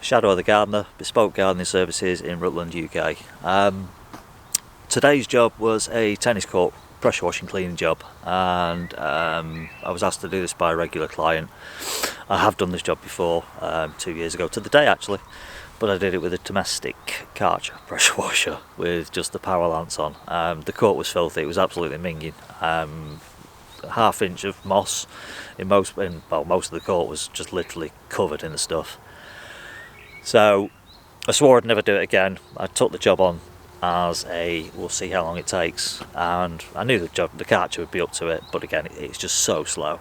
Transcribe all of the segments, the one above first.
Shadow of the Gardener, bespoke gardening services in Rutland, UK. Today's job was a tennis court pressure washing cleaning job, and I was asked to do this by a regular client. I have done this job before, 2 years ago to the day actually, but I did it with a domestic Karcher pressure washer with just the power lance on. The court was filthy, it was absolutely minging. Half inch of moss in most of the court was just literally covered in the stuff. So I swore I'd never do it again. I took the job on as we'll see how long it takes, and I knew the Karcher would be up to it, but again it's just so slow.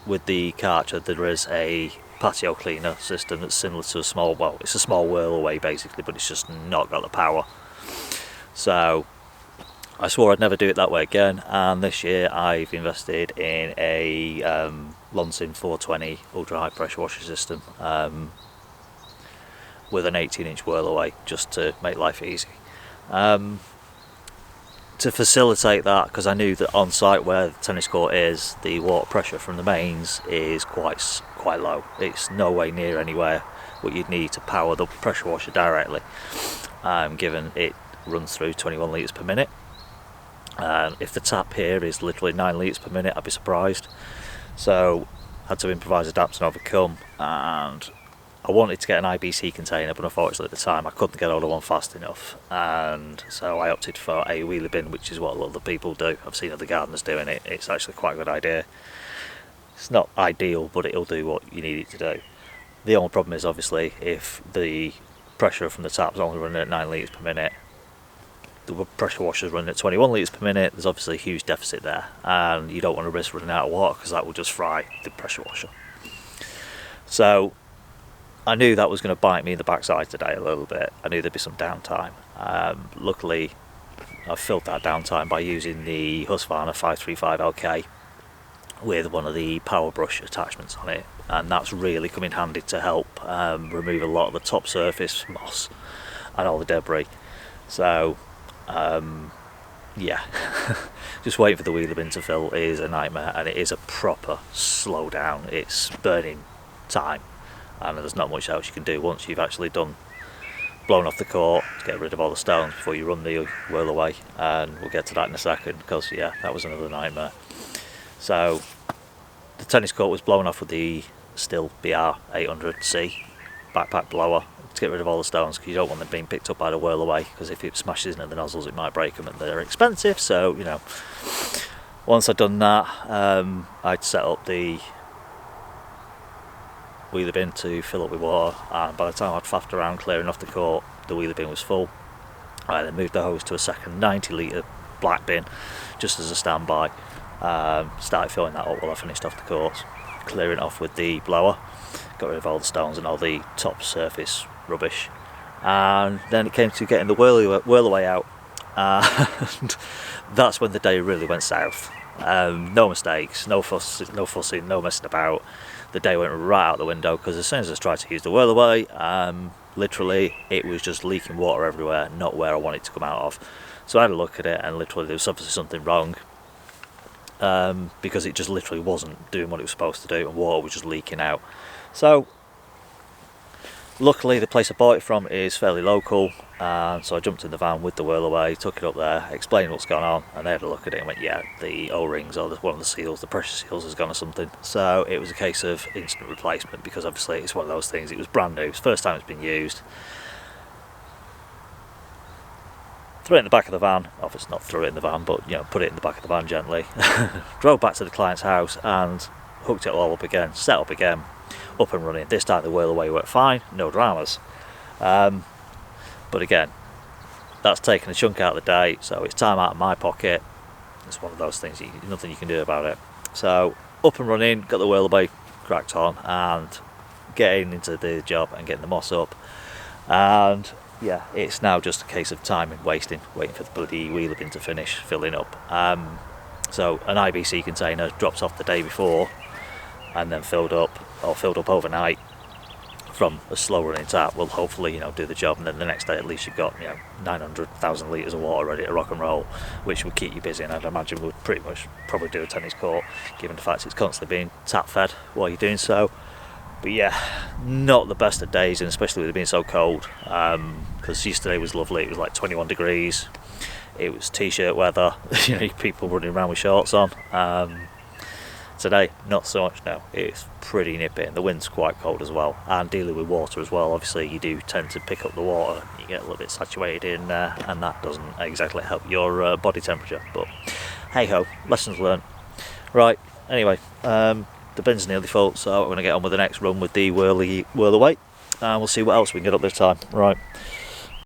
With the Karcher there is a patio cleaner system that's similar to it's a small Whirlaway basically, but it's just not got the power. So I swore I'd never do it that way again, and this year I've invested in a Lonsin 420 ultra high pressure washer system with an 18-inch Whirlaway, just to make life easy. To facilitate that, because I knew that on site where the tennis court is, the water pressure from the mains is quite low. It's no way near anywhere what you'd need to power the pressure washer directly, given it runs through 21 litres per minute. If the tap here is literally 9 litres per minute, I'd be surprised. So I had to improvise, adapt and overcome, and I wanted to get an IBC container, but unfortunately at the time I couldn't get hold of one fast enough, and so I opted for a wheelie bin, which is what a lot of the people do. I've seen other gardeners doing it. It's actually quite a good idea. It's not ideal, but it'll do what you need it to do. The only problem is obviously if the pressure from the tap's only running at 9 litres per minute, the pressure washer's running at 21 litres per minute, there's obviously a huge deficit there, and you don't want to risk running out of water because that will just fry the pressure washer. So I knew that was going to bite me in the backside today a little bit. I knew there'd be some downtime. Luckily I filled that downtime by using the Husqvarna 535 LK with one of the power brush attachments on it, and that's really come in handy to help remove a lot of the top surface moss and all the debris. So yeah, just waiting for the wheelie bin to fill is a nightmare, and it is a proper slow down. It's burning time, and there's not much else you can do once you've actually blown off the court to get rid of all the stones before you run the Whirlaway, and we'll get to that in a second, because yeah, that was another nightmare. So the tennis court was blown off with the Stihl BR 800C backpack blower to get rid of all the stones, because you don't want them being picked up by the Whirlaway, because if it smashes into the nozzles it might break them, and they're expensive. So you know, once I'd done that, I'd set up the wheelie bin to fill up with water, and by the time I'd faffed around clearing off the court, the wheelie bin was full. I then moved the hose to a second 90 litre black bin just as a standby. Started filling that up while I finished off the course, clearing it off with the blower, got rid of all the stones and all the top surface rubbish, and then it came to getting the Whirlaway out, and that's when the day really went south. No mistakes, no fussing, no messing about. The day went right out the window, because as soon as I tried to use the Whirlaway, literally it was just leaking water everywhere, not where I wanted it to come out of. So I had a look at it, and literally there was obviously something wrong, because it just literally wasn't doing what it was supposed to do, and water was just leaking out. So luckily the place I bought it from is fairly local, so I jumped in the van with the Whirlaway, took it up there, explained what's going on, and they had a look at it and went, yeah, the O-rings or one of the seals, the pressure seals has gone or something. So it was a case of instant replacement, because obviously it's one of those things, it was brand new, it's the first time it's been used. Threw it in the back of the van, obviously not threw it in the van, but you know, put it in the back of the van gently. Drove back to the client's house and hooked it all up again, set up again, up and running. This time the Whirlaway worked fine, no dramas. But again, that's taken a chunk out of the day, so it's time out of my pocket. It's one of those things, nothing you can do about it. So up and running, got the Whirlaway cracked on, and getting into the job and getting the moss up. And yeah, it's now just a case of time and waiting for the bloody wheelie bin to finish filling up. So an IBC container drops off the day before, and then filled up overnight from a slow running tap will hopefully, you know, do the job, and then the next day at least you've got, you know, 900,000 litres of water ready to rock and roll, which will keep you busy, and I'd imagine would pretty much probably do a tennis court, given the fact it's constantly being tap fed while you're doing so. But yeah, not the best of days, and especially with it being so cold, because yesterday was lovely. It was like 21 degrees. It was t-shirt weather, you know, people running around with shorts on. Today, not so much now. It's pretty nippy, and the wind's quite cold as well. And dealing with water as well, obviously you do tend to pick up the water, you get a little bit saturated in there, and that doesn't exactly help your body temperature. But hey ho, lessons learned. Right, anyway, the bin's nearly full, so I'm going to get on with the next run with the Whirlaway, and we'll see what else we can get up this time. Right.